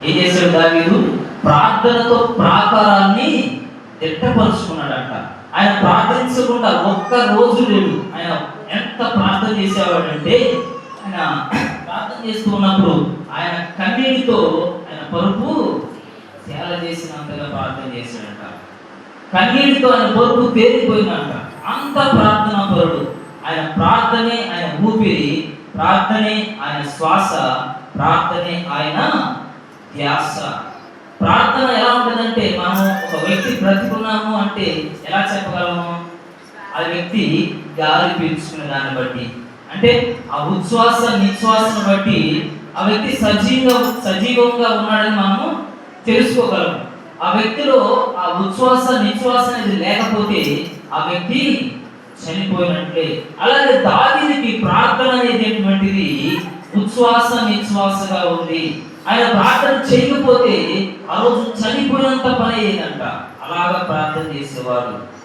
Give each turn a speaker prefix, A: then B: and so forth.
A: ఏం చేశాడు దావీదు? ప్రార్థనతో ప్రాకారాన్ని దిట్టపరుచుకున్నాడంట. ఆయన ప్రార్థించకుండా ఒక్క రోజు లేడు. ఆయన ఎంత ప్రార్థన చేసేవాడంటే, ఆయన ప్రార్థన చేస్తూ ఉన్నప్పుడు ఆయన కన్నీటితో ఆయన పరుపు సేల చేసినంతగా ప్రార్థన చేశాడంట. కన్నీటితో ఆయన పరుపు తేలిపోయిందంట. అంత ప్రార్థనా పరుడు. ఆయన ప్రార్థనే ఆయన ఊపిరి, ప్రార్థనే ఆయన శ్వాస, ప్రార్థనే ఆయన ధ్యాస. ప్రార్థన ఎలా ఉంటుందంటే, మనం ఒక వ్యక్తి బ్రతికున్నాము అంటే ఎలా చెప్పగలము? ఆ వ్యక్తి గాలి పీల్చుకునే దాన్ని బట్టి, అంటే ఆ ఉచ్ఛ్వాస నిశ్వాసను బట్టి ఆ వ్యక్తి సజీవంగా ఉన్నాడని మనము తెలుసుకోగలము. ఆ వ్యక్తిలో ఆ ఉచ్ఛ్వాస నిశ్వాస అనేది లేకపోతే ఆ వ్యక్తి చనిపోయినట్లే. అలాగే దావీదుకి ప్రార్థన అనేటువంటిది ఉచ్ఛ్వాస నిశ్వాసగా ఉంది. ఆయన ప్రార్థన చేయకపోతే ఆ రోజు చనిపోయినంత పని అయ్యేదంట. అలాగా ప్రార్థన చేసేవాడు.